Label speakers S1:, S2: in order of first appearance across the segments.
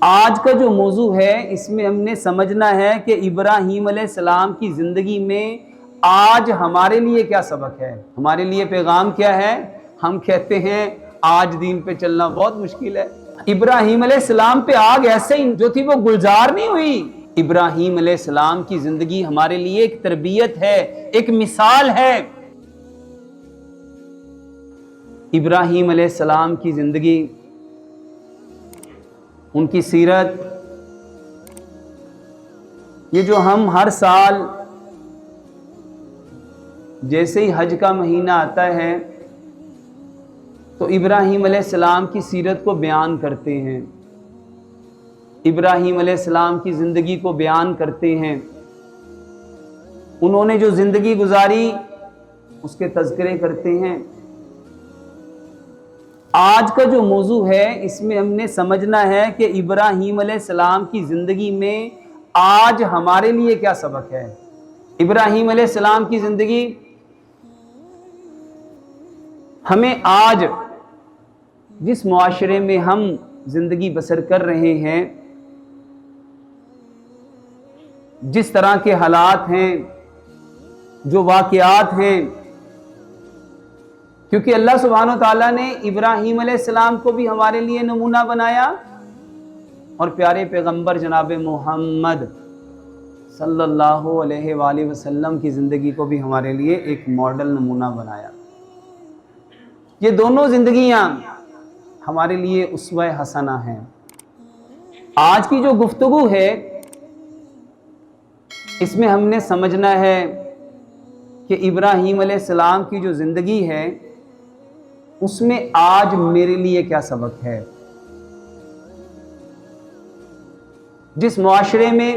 S1: آج کا جو موضوع ہے اس میں ہم نے سمجھنا ہے کہ ابراہیم علیہ السلام کی زندگی میں آج ہمارے لیے کیا سبق ہے، ہمارے لیے پیغام کیا ہے۔ ہم کہتے ہیں آج دین پہ چلنا بہت مشکل ہے۔ ابراہیم علیہ السلام پہ آگ ایسے ہی جو تھی وہ گلزار نہیں ہوئی۔ ابراہیم علیہ السلام کی زندگی ہمارے لیے ایک تربیت ہے، ایک مثال ہے۔ ابراہیم علیہ السلام کی زندگی، ان کی سیرت، یہ جو ہم ہر سال جیسے ہی حج کا مہینہ آتا ہے تو ابراہیم علیہ السلام کی سیرت کو بیان کرتے ہیں، ابراہیم علیہ السلام کی زندگی کو بیان کرتے ہیں، انہوں نے جو زندگی گزاری اس کے تذکرے کرتے ہیں۔ آج کا جو موضوع ہے اس میں ہم نے سمجھنا ہے کہ ابراہیم علیہ السلام کی زندگی میں آج ہمارے لیے کیا سبق ہے۔ ابراہیم علیہ السلام کی زندگی ہمیں آج جس معاشرے میں ہم زندگی بسر کر رہے ہیں، جس طرح کے حالات ہیں، جو واقعات ہیں، کیونکہ اللہ سبحانہ و تعالیٰ نے ابراہیم علیہ السلام کو بھی ہمارے لیے نمونہ بنایا اور پیارے پیغمبر جناب محمد صلی اللہ علیہ وآلہ وسلم کی زندگی کو بھی ہمارے لیے ایک ماڈل نمونہ بنایا۔ یہ دونوں زندگیاں ہمارے لیے اسوہ حسنہ ہیں۔ آج کی جو گفتگو ہے اس میں ہم نے سمجھنا ہے کہ ابراہیم علیہ السلام کی جو زندگی ہے اس میں آج میرے لیے کیا سبق ہے۔ جس معاشرے میں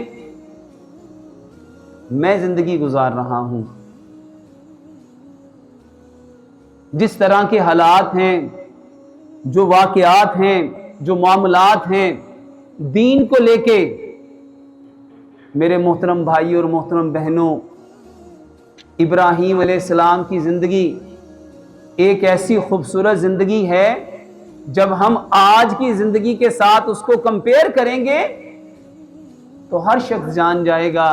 S1: میں زندگی گزار رہا ہوں، جس طرح کے حالات ہیں، جو واقعات ہیں، جو معاملات ہیں دین کو لے کے، میرے محترم بھائی اور محترم بہنوں، ابراہیم علیہ السلام کی زندگی ایک ایسی خوبصورت زندگی ہے، جب ہم آج کی زندگی کے ساتھ اس کو کمپیئر کریں گے تو ہر شخص جان جائے گا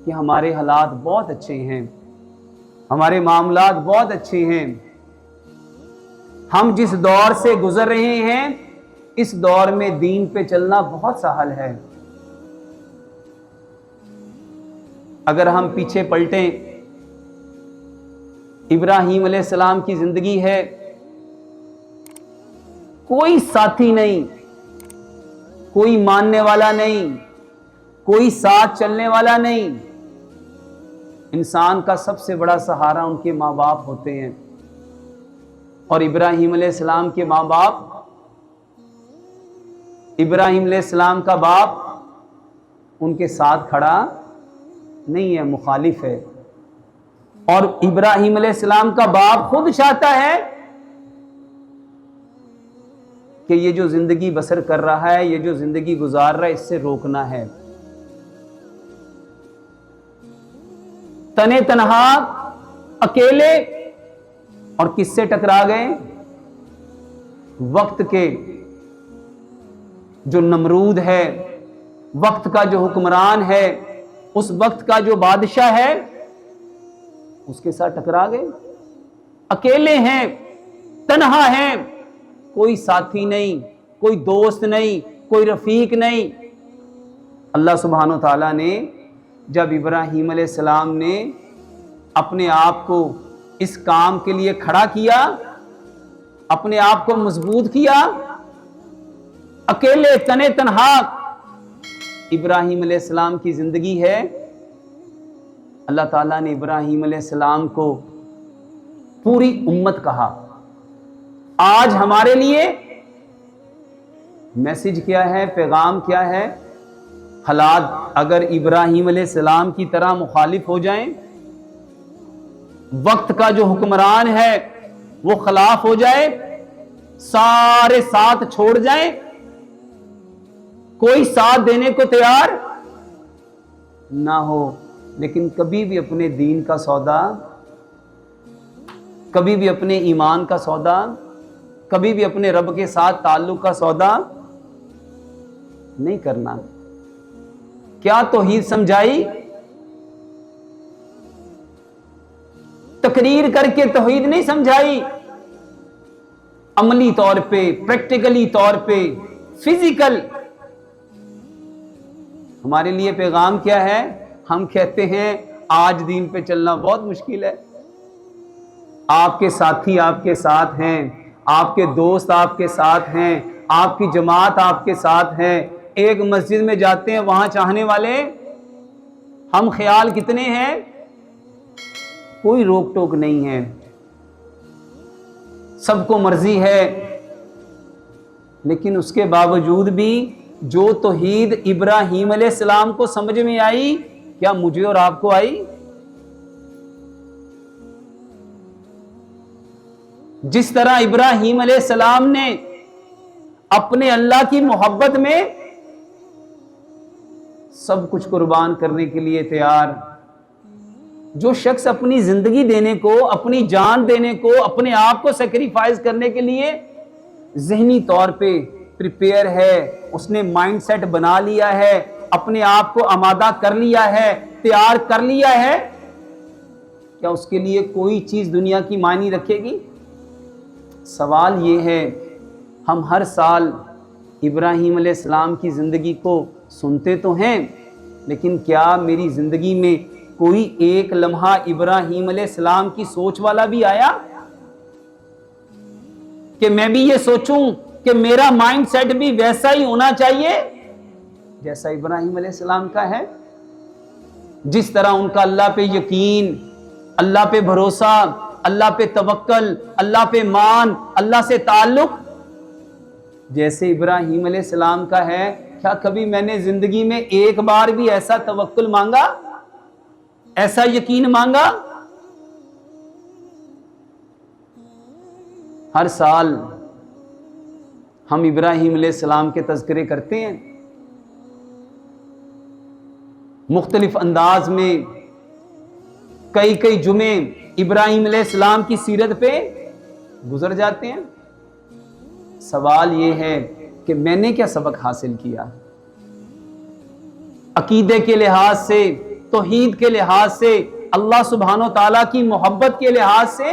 S1: کہ ہمارے حالات بہت اچھے ہیں، ہمارے معاملات بہت اچھے ہیں۔ ہم جس دور سے گزر رہے ہیں اس دور میں دین پہ چلنا بہت سہل ہے۔ اگر ہم پیچھے پلٹیں، ابراہیم علیہ السلام کی زندگی ہے، کوئی ساتھی نہیں، کوئی ماننے والا نہیں، کوئی ساتھ چلنے والا نہیں۔ انسان کا سب سے بڑا سہارا ان کے ماں باپ ہوتے ہیں، اور ابراہیم علیہ السلام کے ماں باپ، ابراہیم علیہ السلام کا باپ ان کے ساتھ کھڑا نہیں ہے، مخالف ہے۔ اور ابراہیم علیہ السلام کا باپ خود چاہتا ہے کہ یہ جو زندگی بسر کر رہا ہے، یہ جو زندگی گزار رہا ہے، اس سے روکنا ہے۔ تنے تنہا، اکیلے، اور کس سے ٹکرا گئے؟ وقت کے جو نمرود ہے، وقت کا جو حکمران ہے، اس وقت کا جو بادشاہ ہے، اس کے ساتھ ٹکرا گئے۔ اکیلے ہیں، تنہا ہیں، کوئی ساتھی نہیں، کوئی دوست نہیں، کوئی رفیق نہیں۔ اللہ سبحانہ و تعالیٰ نے جب ابراہیم علیہ السلام نے اپنے آپ کو اس کام کے لیے کھڑا کیا، اپنے آپ کو مضبوط کیا، اکیلے تنے تنہا ابراہیم علیہ السلام کی زندگی ہے، اللہ تعالیٰ نے ابراہیم علیہ السلام کو پوری امت کہا۔ آج ہمارے لیے میسج کیا ہے، پیغام کیا ہے؟ حالات اگر ابراہیم علیہ السلام کی طرح مخالف ہو جائیں، وقت کا جو حکمران ہے وہ خلاف ہو جائے، سارے ساتھ چھوڑ جائیں، کوئی ساتھ دینے کو تیار نہ ہو، لیکن کبھی بھی اپنے دین کا سودا، کبھی بھی اپنے ایمان کا سودا، کبھی بھی اپنے رب کے ساتھ تعلق کا سودا نہیں کرنا. کیا توحید سمجھائی؟ تقریر کر کے توحید نہیں سمجھائی، عملی طور پہ، پریکٹیکلی طور پہ، فزیکل. ہمارے لیے پیغام کیا ہے؟ ہم کہتے ہیں آج دین پہ چلنا بہت مشکل ہے. آپ کے ساتھی آپ کے ساتھ ہیں، آپ کے دوست آپ کے ساتھ ہیں، آپ کی جماعت آپ کے ساتھ ہے. ایک مسجد میں جاتے ہیں، وہاں چاہنے والے ہم خیال کتنے ہیں؟ کوئی روک ٹوک نہیں ہے، سب کو مرضی ہے. لیکن اس کے باوجود بھی جو توحید ابراہیم علیہ السلام کو سمجھ میں آئی، کیا مجھے اور آپ کو آئی؟ جس طرح ابراہیم علیہ السلام نے اپنے اللہ کی محبت میں سب کچھ قربان کرنے کے لیے تیار. جو شخص اپنی زندگی دینے کو، اپنی جان دینے کو، اپنے آپ کو سیکریفائز کرنے کے لیے ذہنی طور پہ پریپیئر ہے، اس نے مائنڈ سیٹ بنا لیا ہے، اپنے آپ کو آمادہ کر لیا ہے، تیار کر لیا ہے، کیا اس کے لیے کوئی چیز دنیا کی معنی رکھے گی؟ سوال یہ ہے، ہم ہر سال ابراہیم علیہ السلام کی زندگی کو سنتے تو ہیں، لیکن کیا میری زندگی میں کوئی ایک لمحہ ابراہیم علیہ السلام کی سوچ والا بھی آیا کہ میں بھی یہ سوچوں کہ میرا مائنڈ سیٹ بھی ویسا ہی ہونا چاہیے جیسا ابراہیم علیہ السلام کا ہے؟ جس طرح ان کا اللہ پہ یقین، اللہ پہ بھروسہ، اللہ پہ توکل، اللہ پہ مان، اللہ سے تعلق جیسے ابراہیم علیہ السلام کا ہے، کیا کبھی میں نے زندگی میں ایک بار بھی ایسا توکل مانگا، ایسا یقین مانگا؟ ہر سال ہم ابراہیم علیہ السلام کے تذکرے کرتے ہیں، مختلف انداز میں کئی کئی جمعے ابراہیم علیہ السلام کی سیرت پہ گزر جاتے ہیں. سوال یہ ہے کہ میں نے کیا سبق حاصل کیا؟ عقیدے کے لحاظ سے، توحید کے لحاظ سے، اللہ سبحانہ و تعالیٰ کی محبت کے لحاظ سے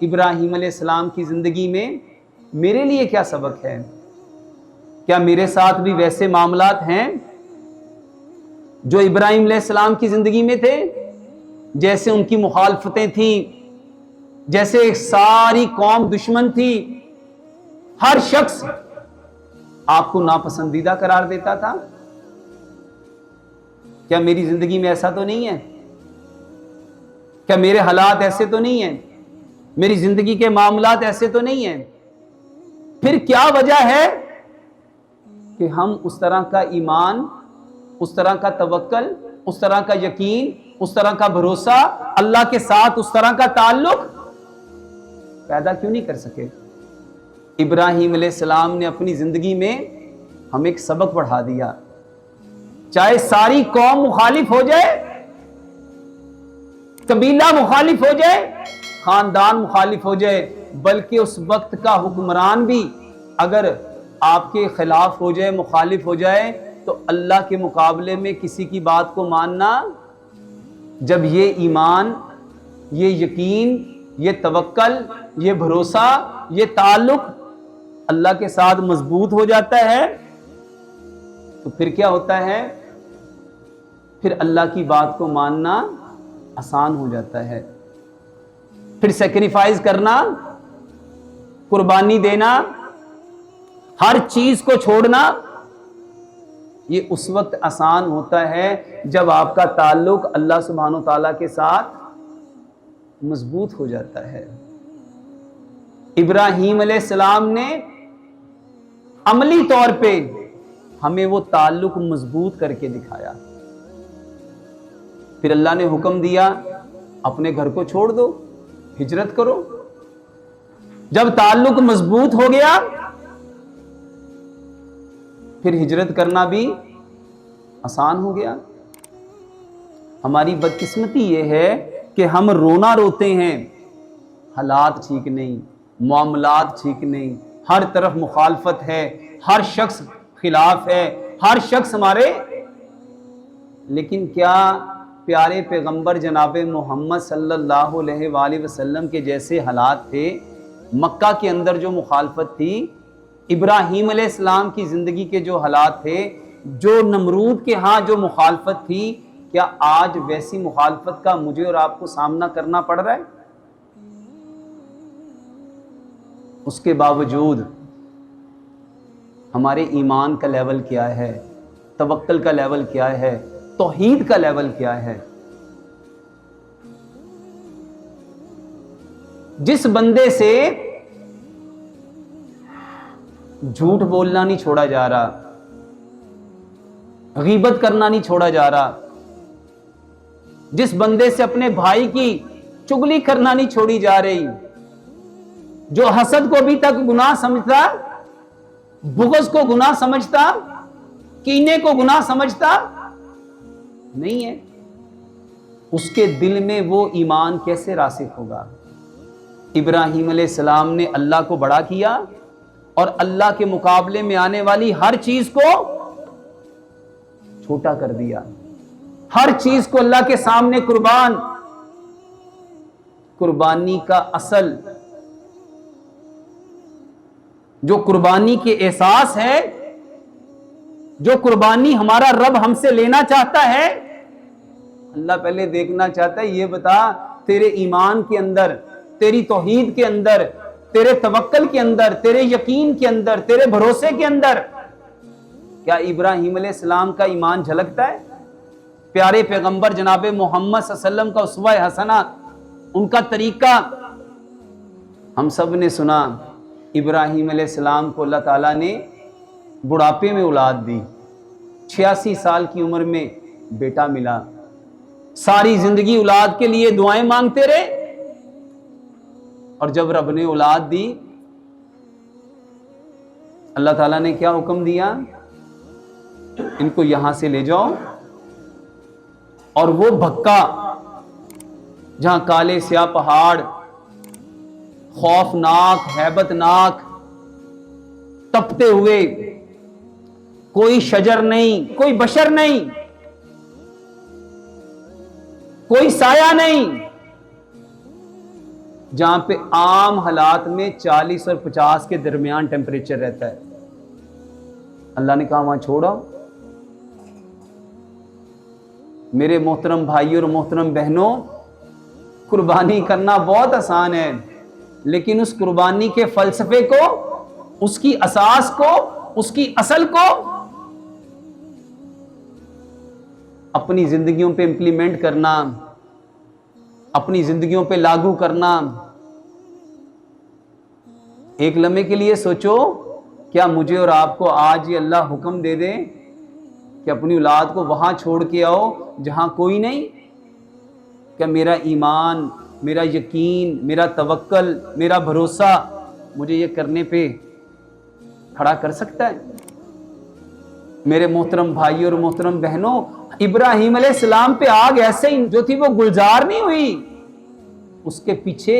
S1: ابراہیم علیہ السلام کی زندگی میں میرے لیے کیا سبق ہے؟ کیا میرے ساتھ بھی ویسے معاملات ہیں جو ابراہیم علیہ السلام کی زندگی میں تھے؟ جیسے ان کی مخالفتیں تھیں، جیسے ایک ساری قوم دشمن تھی، ہر شخص آپ کو ناپسندیدہ قرار دیتا تھا. کیا میری زندگی میں ایسا تو نہیں ہے؟ کیا میرے حالات ایسے تو نہیں ہیں؟ میری زندگی کے معاملات ایسے تو نہیں ہیں؟ پھر کیا وجہ ہے کہ ہم اس طرح کا ایمان، اس طرح کا توکل، اس طرح کا یقین، اس طرح کا بھروسہ، اللہ کے ساتھ اس طرح کا تعلق پیدا کیوں نہیں کر سکے؟ ابراہیم علیہ السلام نے اپنی زندگی میں ہمیں ایک سبق پڑھا دیا. چاہے ساری قوم مخالف ہو جائے، قبیلہ مخالف ہو جائے، خاندان مخالف ہو جائے، بلکہ اس وقت کا حکمران بھی اگر آپ کے خلاف ہو جائے، مخالف ہو جائے، تو اللہ کے مقابلے میں کسی کی بات کو ماننا، جب یہ ایمان، یہ یقین، یہ توکل، یہ بھروسہ، یہ تعلق اللہ کے ساتھ مضبوط ہو جاتا ہے، تو پھر کیا ہوتا ہے؟ پھر اللہ کی بات کو ماننا آسان ہو جاتا ہے. پھر سیکریفائز کرنا، قربانی دینا، ہر چیز کو چھوڑنا، یہ اس وقت آسان ہوتا ہے جب آپ کا تعلق اللہ سبحانہ و تعالیٰ کے ساتھ مضبوط ہو جاتا ہے. ابراہیم علیہ السلام نے عملی طور پہ ہمیں وہ تعلق مضبوط کر کے دکھایا. پھر اللہ نے حکم دیا اپنے گھر کو چھوڑ دو، ہجرت کرو. جب تعلق مضبوط ہو گیا پھر ہجرت کرنا بھی آسان ہو گیا. ہماری بدقسمتی یہ ہے کہ ہم رونا روتے ہیں، حالات ٹھیک نہیں، معاملات ٹھیک نہیں، ہر طرف مخالفت ہے، ہر شخص خلاف ہے، ہر شخص ہمارے، لیکن کیا پیارے پیغمبر جناب محمد صلی اللہ علیہ وآلہ وسلم کے جیسے حالات تھے؟ مکہ کے اندر جو مخالفت تھی، ابراہیم علیہ السلام کی زندگی کے جو حالات تھے، جو نمرود کے ہاں جو مخالفت تھی، کیا آج ویسی مخالفت کا مجھے اور آپ کو سامنا کرنا پڑ رہا ہے؟ اس کے باوجود ہمارے ایمان کا لیول کیا ہے، توکل کا لیول کیا ہے، توحید کا لیول کیا ہے؟ جس بندے سے جھوٹ بولنا نہیں چھوڑا جا رہا، غیبت کرنا نہیں چھوڑا جا رہا، جس بندے سے اپنے بھائی کی چگلی کرنا نہیں چھوڑی جا رہی، جو حسد کو بھی تک گناہ سمجھتا، بغض کو گناہ سمجھتا، کینے کو گناہ سمجھتا نہیں ہے، اس کے دل میں وہ ایمان کیسے راسخ ہوگا؟ ابراہیم علیہ السلام نے اللہ کو بڑا کیا اور اللہ کے مقابلے میں آنے والی ہر چیز کو چھوٹا کر دیا، ہر چیز کو اللہ کے سامنے قربانی کا اصل جو قربانی کے احساس ہے، جو قربانی ہمارا رب ہم سے لینا چاہتا ہے، اللہ پہلے دیکھنا چاہتا ہے، یہ بتا تیرے ایمان کے اندر، تیری توحید کے اندر، تیرے توکل کے اندر، تیرے یقین کے اندر، تیرے بھروسے کے اندر کیا ابراہیم علیہ السلام کا ایمان جھلکتا ہے؟ پیارے پیغمبر جناب محمد صلی اللہ علیہ وسلم کا اسوہ حسنہ، ان کا طریقہ ہم سب نے سنا۔ ابراہیم علیہ السلام کو اللہ تعالیٰ نے بڑھاپے میں اولاد دی، 86 سال کی عمر میں بیٹا ملا، ساری زندگی اولاد کے لیے دعائیں مانگتے رہے، اور جب رب نے اولاد دی، اللہ تعالیٰ نے کیا حکم دیا؟ ان کو یہاں سے لے جاؤ، اور وہ بھکا جہاں کالے سیاہ پہاڑ، خوفناک، ہیبت ناک، تپتے ہوئے، کوئی شجر نہیں، کوئی بشر نہیں، کوئی سایہ نہیں، جہاں پہ عام حالات میں 40 اور 50 کے درمیان ٹیمپریچر رہتا ہے، اللہ نے کہا وہاں چھوڑو۔ میرے محترم بھائیوں اور محترم بہنوں، قربانی کرنا بہت آسان ہے، لیکن اس قربانی کے فلسفے کو، اس کی اساس کو، اس کی اصل کو اپنی زندگیوں پہ امپلیمنٹ کرنا، اپنی زندگیوں پہ لاگو کرنا۔ ایک لمحے کے لیے سوچو، کیا مجھے اور آپ کو آج یہ اللہ حکم دے دے کہ اپنی اولاد کو وہاں چھوڑ کے آؤ جہاں کوئی نہیں؟ کیا میرا ایمان، میرا یقین، میرا توکل، میرا بھروسہ مجھے یہ کرنے پہ کھڑا کر سکتا ہے؟ میرے محترم بھائیوں اور محترم بہنوں، ابراہیم علیہ السلام پہ آگ ایسے ہی جو تھی وہ گلزار نہیں ہوئی، اس کے پیچھے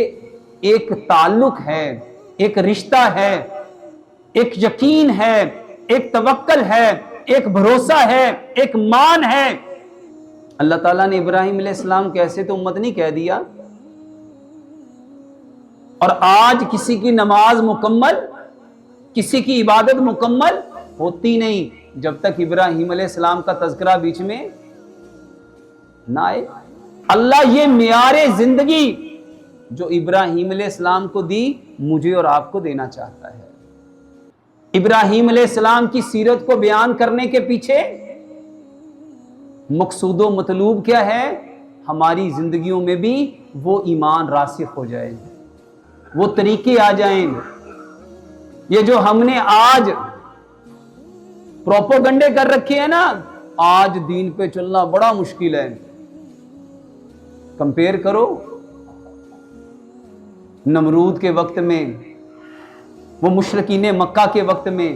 S1: ایک تعلق ہے، ایک رشتہ ہے، ایک یقین ہے، ایک توکل ہے، ایک بھروسہ ہے، ایک مان ہے۔ اللہ تعالیٰ نے ابراہیم علیہ السلام کیسے تو امت نہیں کہہ دیا، اور آج کسی کی نماز مکمل، کسی کی عبادت مکمل ہوتی نہیں جب تک ابراہیم علیہ السلام کا تذکرہ بیچ میں نہ آئے۔ اللہ یہ معیار زندگی جو ابراہیم علیہ السلام کو دی، مجھے اور آپ کو دینا چاہتا ہے۔ ابراہیم علیہ السلام کی سیرت کو بیان کرنے کے پیچھے مقصود و مطلوب کیا ہے؟ ہماری زندگیوں میں بھی وہ ایمان راسخ ہو جائے، وہ طریقے آ جائیں۔ یہ جو ہم نے آج پروپوگنڈے کر رکھے ہیں نا، آج دین پہ چلنا بڑا مشکل ہے۔ کمپیئر کرو نمرود کے وقت میں، وہ مشرکین مکہ کے وقت میں،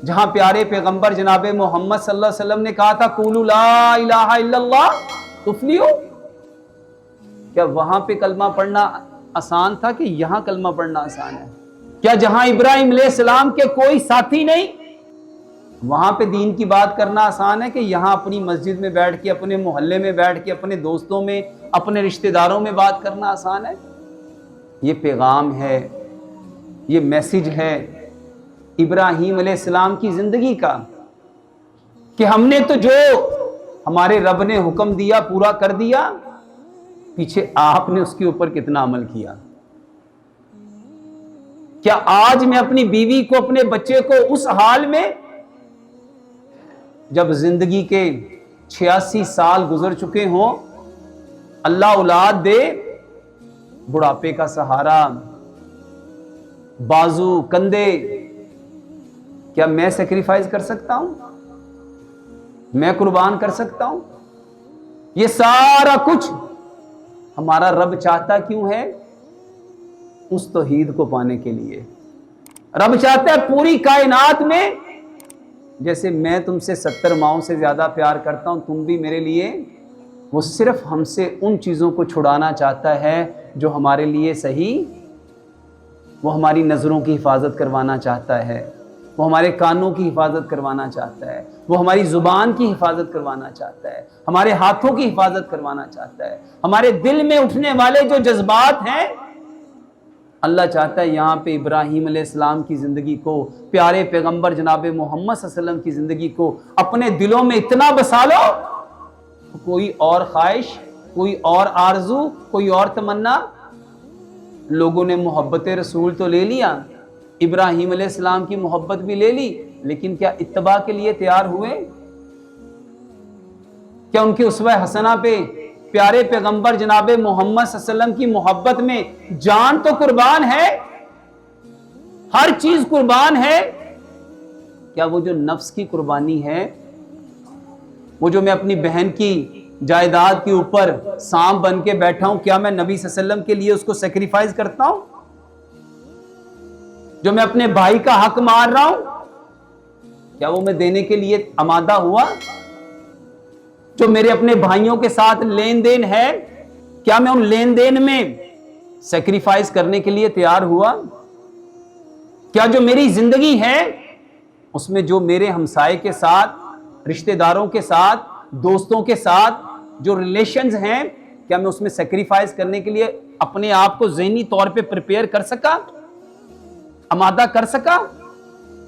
S1: جہاں پیارے پیغمبر جناب محمد صلی اللہ علیہ وسلم نے کہا تھا قولوا لا الہ الا اللہ تفلحوا، کیا وہاں پہ کلمہ پڑھنا آسان تھا کہ یہاں کلمہ پڑھنا آسان ہے؟ کیا جہاں ابراہیم علیہ السلام کے کوئی ساتھی نہیں، وہاں پہ دین کی بات کرنا آسان ہے کہ یہاں اپنی مسجد میں بیٹھ کے، اپنے محلے میں بیٹھ کے، اپنے دوستوں میں، اپنے رشتہ داروں میں بات کرنا آسان ہے؟ یہ پیغام ہے، یہ میسج ہے ابراہیم علیہ السلام کی زندگی کا، کہ ہم نے تو جو ہمارے رب نے حکم دیا پورا کر دیا، پیچھے آپ نے اس کے اوپر کتنا عمل کیا؟ کیا آج میں اپنی بیوی کو، اپنے بچے کو اس حال میں، جب زندگی کے 86 سال گزر چکے ہوں، اللہ اولاد دے، بڑھاپے کا سہارا، بازو، کندھے، کیا میں سیکریفائز کر سکتا ہوں؟ میں قربان کر سکتا ہوں؟ یہ سارا کچھ ہمارا رب چاہتا کیوں ہے؟ اس توحید کو پانے کے لیے۔ رب چاہتا ہے پوری کائنات میں، جیسے میں تم سے 70 ماؤں سے زیادہ پیار کرتا ہوں، تم بھی میرے لیے، وہ صرف ہم سے ان چیزوں کو چھڑانا چاہتا ہے جو ہمارے لیے صحیح، وہ ہماری نظروں کی حفاظت کروانا چاہتا ہے، وہ ہمارے کانوں کی حفاظت کروانا چاہتا ہے، وہ ہماری زبان کی حفاظت کروانا چاہتا ہے، ہمارے ہاتھوں کی حفاظت کروانا چاہتا ہے، ہمارے دل میں اٹھنے والے جو جذبات ہیں، اللہ چاہتا ہے یہاں پہ ابراہیم علیہ السلام کی زندگی کو، پیارے پیغمبر جناب محمد صلی اللہ علیہ وسلم کی زندگی کو اپنے دلوں میں اتنا بسا لو، کوئی اور خواہش، کوئی اور آرزو، کوئی اور تمنا۔ لوگوں نے محبت رسول تو لے لیا، ابراہیم علیہ السلام کی محبت بھی لے لی، لیکن کیا اتباع کے لیے تیار ہوئے؟ کیا ان کے اسوہ حسنہ پہ، پیارے پیغمبر جناب محمد صلی اللہ علیہ وسلم کی محبت میں جان تو قربان ہے، ہر چیز قربان ہے، کیا وہ جو نفس کی قربانی ہے، وہ جو میں اپنی بہن کی جائیداد کے اوپر سانپ بن کے بیٹھا ہوں، کیا میں نبی صلی اللہ علیہ وسلم کے لیے اس کو سیکریفائز کرتا ہوں؟ جو میں اپنے بھائی کا حق مار رہا ہوں، کیا وہ میں دینے کے لیے آمادہ ہوا؟ جو میرے اپنے بھائیوں کے ساتھ لین دین ہے، کیا میں ان لین دین میں سیکریفائز کرنے کے لیے تیار ہوا؟ کیا جو میری زندگی ہے اس میں جو میرے ہمسائے کے ساتھ، رشتہ داروں کے ساتھ، دوستوں کے ساتھ جو ریلیشنز ہیں، کیا میں اس میں سیکریفائز کرنے کے لیے اپنے آپ کو ذہنی طور پہ پریپیئر کر سکا، آمادہ کر سکا؟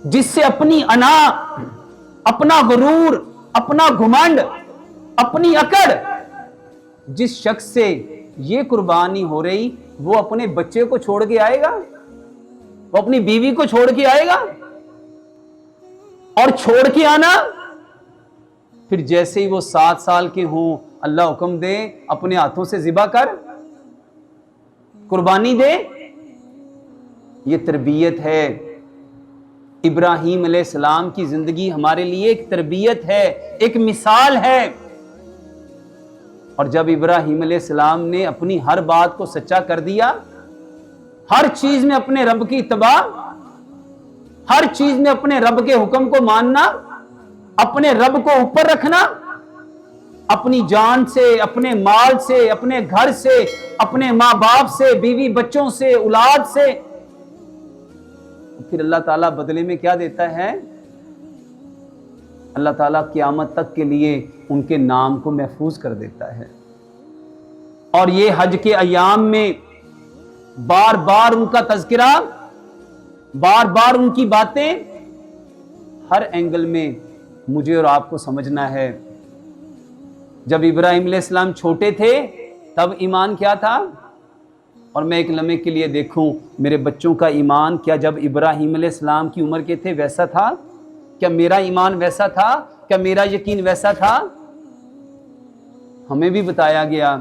S1: جس سے اپنی انا، اپنا غرور، اپنا گھمنڈ، اپنی اکڑ، جس شخص سے یہ قربانی ہو رہی، وہ اپنے بچے کو چھوڑ کے آئے گا، وہ اپنی بیوی کو چھوڑ کے آئے گا؟ اور چھوڑ کے آنا، پھر جیسے ہی وہ 7 سال کے ہوں، اللہ حکم دے اپنے ہاتھوں سے ذبح کر، قربانی دے۔ یہ تربیت ہے۔ ابراہیم علیہ السلام کی زندگی ہمارے لیے ایک تربیت ہے، ایک مثال ہے۔ اور جب ابراہیم علیہ السلام نے اپنی ہر بات کو سچا کر دیا، ہر چیز میں اپنے رب کی اتباع، ہر چیز میں اپنے رب کے حکم کو ماننا، اپنے رب کو اوپر رکھنا، اپنی جان سے، اپنے مال سے، اپنے گھر سے، اپنے ماں باپ سے، بیوی بچوں سے، اولاد سے، پھر اللہ تعالیٰ بدلے میں کیا دیتا ہے؟ اللہ تعالیٰ قیامت تک کے لیے ان کے نام کو محفوظ کر دیتا ہے۔ اور یہ حج کے ایام میں بار بار ان کا تذکرہ، بار بار ان کی باتیں، ہر اینگل میں مجھے اور آپ کو سمجھنا ہے۔ جب ابراہیم علیہ السلام چھوٹے تھے تب ایمان کیا تھا؟ اور میں ایک لمحے کے لیے دیکھوں میرے بچوں کا ایمان کیا جب ابراہیم علیہ السلام کی عمر کے تھے ویسا تھا؟ کیا میرا ایمان ویسا تھا؟ کیا میرا یقین ویسا تھا؟ ہمیں بھی بتایا گیا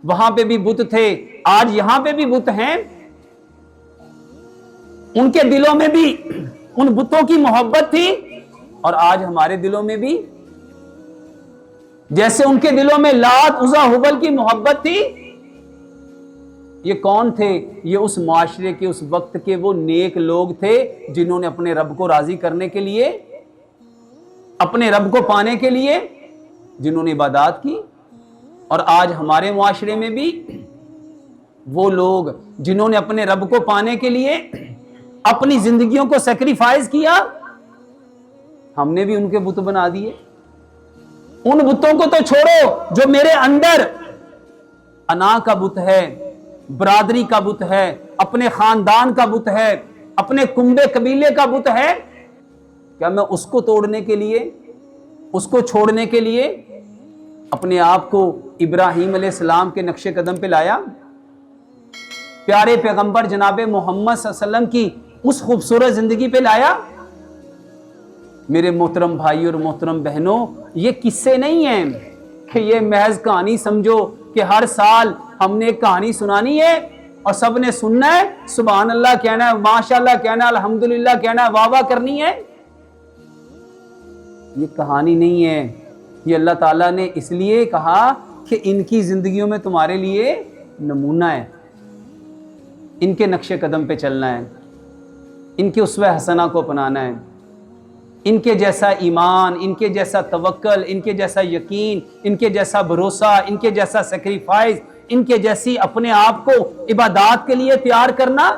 S1: وہاں پہ بھی بت تھے، آج یہاں پہ بھی بت ہیں، ان کے دلوں میں بھی ان بتوں کی محبت تھی، اور آج ہمارے دلوں میں بھی جیسے ان کے دلوں میں لات، عزا، ہبل کی محبت تھی۔ یہ کون تھے؟ یہ اس معاشرے کے، اس وقت کے وہ نیک لوگ تھے جنہوں نے اپنے رب کو راضی کرنے کے لیے، اپنے رب کو پانے کے لیے جنہوں نے عبادات کی۔ اور آج ہمارے معاشرے میں بھی وہ لوگ جنہوں نے اپنے رب کو پانے کے لیے اپنی زندگیوں کو سیکریفائز کیا، ہم نے بھی ان کے بت بنا دیے. ان بتوں کو تو چھوڑو جو میرے اندر انا کا بت ہے, برادری کا بت ہے, اپنے خاندان کا بت ہے, اپنے کنبے قبیلے کا بت ہے, کیا میں اس کو توڑنے کے لیے, اس کو چھوڑنے کے لیے اپنے آپ کو ابراہیم علیہ السلام کے نقش قدم پہ لایا؟ پیارے پیغمبر جناب محمد صلی اللہ علیہ وسلم کی اس خوبصورت زندگی پہ لایا؟ میرے محترم بھائی اور محترم بہنوں, یہ قصے نہیں ہیں کہ یہ محض کہانی سمجھو کہ ہر سال ہم نے ایک کہانی سنانی ہے اور سب نے سننا ہے, سبحان اللہ کہنا ہے, ماشاءاللہ کہنا ہے, الحمدللہ کہنا ہے, واہ واہ کرنی ہے. یہ کہانی نہیں ہے. یہ اللہ تعالیٰ نے اس لیے کہا کہ ان کی زندگیوں میں تمہارے لیے نمونہ ہے, ان کے نقش قدم پہ چلنا ہے, ان کے اسوہ حسنہ کو اپنانا ہے, ان کے جیسا ایمان, ان کے جیسا توکل, ان کے جیسا یقین, ان کے جیسا بھروسہ, ان کے جیسا سیکریفائز, ان کے جیسی اپنے آپ کو عبادات کے لیے تیار کرنا.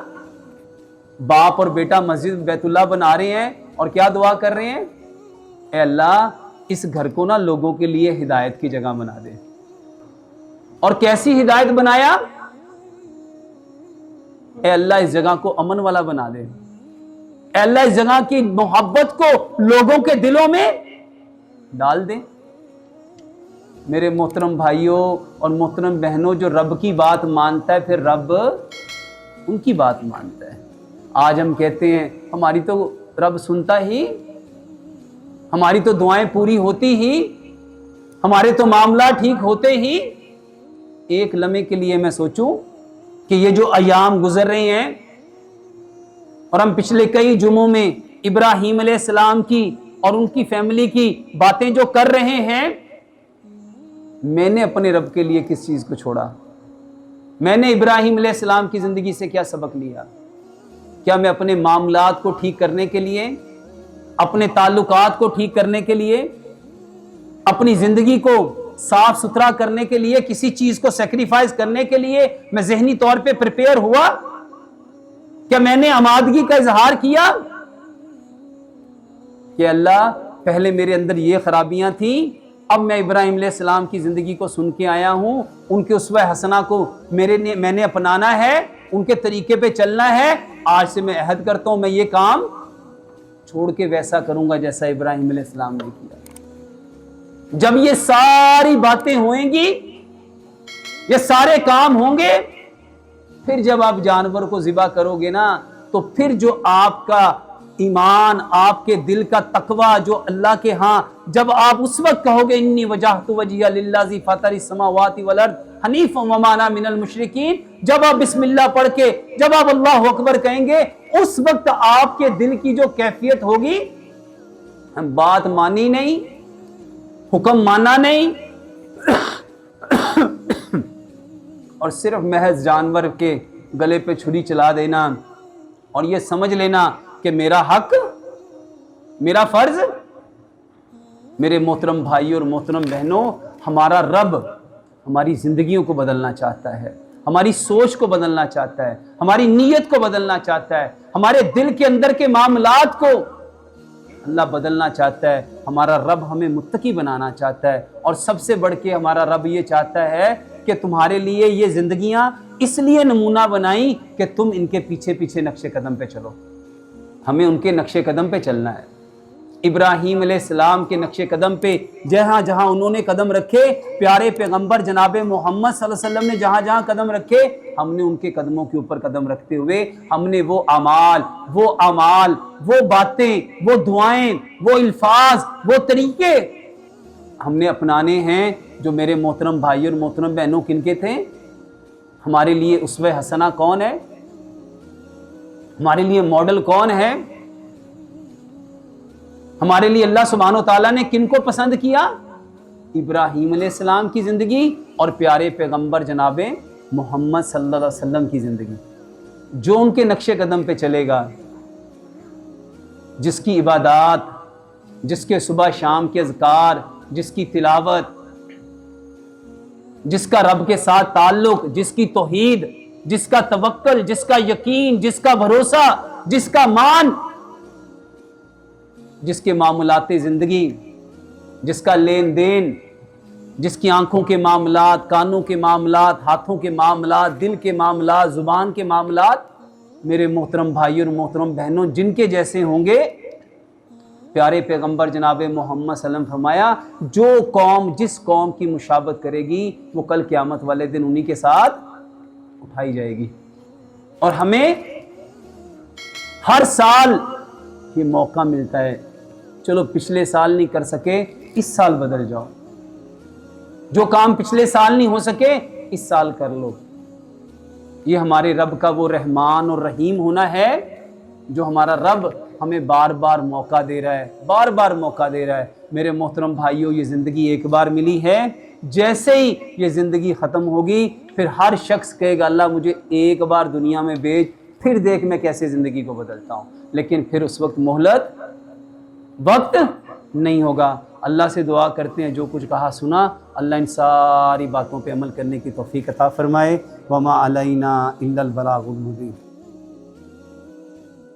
S1: باپ اور بیٹا مسجد بیت اللہ بنا رہے ہیں اور کیا دعا کر رہے ہیں؟ اے اللہ اس گھر کو نا لوگوں کے لیے ہدایت کی جگہ بنا دے. اور کیسی ہدایت بنایا؟ اے اللہ اس جگہ کو امن والا بنا دے. اے اللہ اس جگہ کی محبت کو لوگوں کے دلوں میں ڈال دے. میرے محترم بھائیوں اور محترم بہنوں, جو رب کی بات مانتا ہے پھر رب ان کی بات مانتا ہے. آج ہم کہتے ہیں ہماری تو رب سنتا ہی, ہماری تو دعائیں پوری ہوتی ہی, ہمارے تو معاملات ٹھیک ہوتے ہی. ایک لمحے کے لیے میں سوچوں کہ یہ جو ایام گزر رہے ہیں اور ہم پچھلے کئی جمعوں میں ابراہیم علیہ السلام کی اور ان کی فیملی کی باتیں جو کر رہے ہیں, میں نے اپنے رب کے لیے کس چیز کو چھوڑا؟ میں نے ابراہیم علیہ السلام کی زندگی سے کیا سبق لیا؟ کیا میں اپنے معاملات کو ٹھیک کرنے کے لیے, اپنے تعلقات کو ٹھیک کرنے کے لیے, اپنی زندگی کو صاف ستھرا کرنے کے لیے, کسی چیز کو سیکریفائز کرنے کے لیے میں ذہنی طور پہ پریپیئر ہوا؟ کیا میں نے آمادگی کا اظہار کیا کہ اللہ پہلے میرے اندر یہ خرابیاں تھیں, اب میں ابراہیم علیہ السلام کی زندگی کو سن کے آیا ہوں, ان کے اسوہ حسنہ کو میں نے اپنانا ہے, ان کے طریقے پہ چلنا ہے. آج سے میں عہد کرتا ہوں میں یہ کام چھوڑ کے ویسا کروں گا جیسا ابراہیم علیہ السلام نے کیا. جب یہ ساری باتیں ہوئیں گی, یہ سارے کام ہوں گے, پھر جب آپ جانور کو ذبح کرو گے نا, تو پھر جو آپ کا ایمان, آپ کے دل کا تقوی جو اللہ کے ہاں, جب آپ اس وقت کہو گے انی وجہت وجہی للذی فاطر السماوات والارض حنیفا وما انا من المشرکین, جب آپ بسم اللہ پڑھ کے جب آپ اللہ اکبر کہیں گے, اس وقت آپ کے دل کی جو کیفیت ہوگی, بات مانی نہیں, حکم مانا نہیں, اور صرف محض جانور کے گلے پہ چھری چلا دینا اور یہ سمجھ لینا کہ میرا حق, میرا فرض. میرے محترم بھائی اور محترم بہنوں, ہمارا رب ہماری زندگیوں کو بدلنا چاہتا ہے, ہماری سوچ کو بدلنا چاہتا ہے, ہماری نیت کو بدلنا چاہتا ہے, ہمارے دل کے اندر کے معاملات کو اللہ بدلنا چاہتا ہے. ہمارا رب ہمیں متقی بنانا چاہتا ہے, اور سب سے بڑھ کے ہمارا رب یہ چاہتا ہے کہ تمہارے لیے یہ زندگیاں اس لیے نمونہ بنائیں کہ تم ان کے پیچھے پیچھے نقش قدم پہ چلو. ہمیں ان کے نقش قدم پہ چلنا ہے. ابراہیم علیہ السلام کے نقش قدم پہ جہاں جہاں انہوں نے قدم رکھے, پیارے پیغمبر جناب محمد صلی اللہ علیہ وسلم نے جہاں جہاں قدم رکھے, ہم نے ان کے قدموں کے اوپر قدم رکھتے ہوئے ہم نے وہ اعمال, وہ باتیں, وہ دعائیں, وہ الفاظ, وہ طریقے ہم نے اپنانے ہیں جو میرے محترم بھائی اور محترم بہنوں کن کے تھے. ہمارے لیے اسوہ حسنہ کون ہے؟ ہمارے لیے ماڈل کون ہے؟ ہمارے لیے اللہ سبحانہ و تعالیٰ نے کن کو پسند کیا؟ ابراہیم علیہ السلام کی زندگی اور پیارے پیغمبر جناب محمد صلی اللہ علیہ وسلم کی زندگی. جو ان کے نقش قدم پہ چلے گا, جس کی عبادات, جس کے صبح شام کے اذکار, جس کی تلاوت, جس کا رب کے ساتھ تعلق, جس کی توحید, جس کا توکل, جس کا یقین, جس کا بھروسہ, جس کا مان, جس کے معاملات زندگی، جس کا لین دین، جس کی آنکھوں کے معاملات، کانوں کے معاملات، ہاتھوں کے معاملات، دل کے معاملات، زبان کے معاملات، میرے محترم بھائیوں اور محترم بہنوں، جن کے جیسے ہوں گے، پیارے پیغمبر جناب محمد صلی اللہ علیہ وسلم فرمایا جو قوم جس قوم کی مشابہت کرے گی وہ کل قیامت والے دن انہی کے ساتھ اٹھائی جائے گی۔ اور ہمیں ہر سال یہ موقع ملتا ہے، چلو پچھلے سال نہیں کر سکے اس سال بدل جاؤ، جو کام پچھلے سال نہیں ہو سکے اس سال کر لو۔ یہ ہمارے رب کا وہ رحمان اور رحیم ہونا ہے جو ہمارا رب ہمیں بار بار موقع دے رہا ہے، بار بار موقع دے رہا ہے۔ میرے محترم بھائیوں، یہ زندگی ایک بار ملی ہے، جیسے ہی یہ زندگی ختم ہوگی پھر ہر شخص کہے گا اللہ مجھے ایک بار دنیا میں بھیج، پھر دیکھ میں کیسے زندگی کو بدلتا ہوں، لیکن پھر اس وقت مہلت وقت نہیں ہوگا۔ اللہ سے دعا کرتے ہیں جو کچھ کہا سنا اللہ ان ساری باتوں پہ عمل کرنے کی توفیق عطا فرمائے۔ وما علینا الا البلاغ المبین۔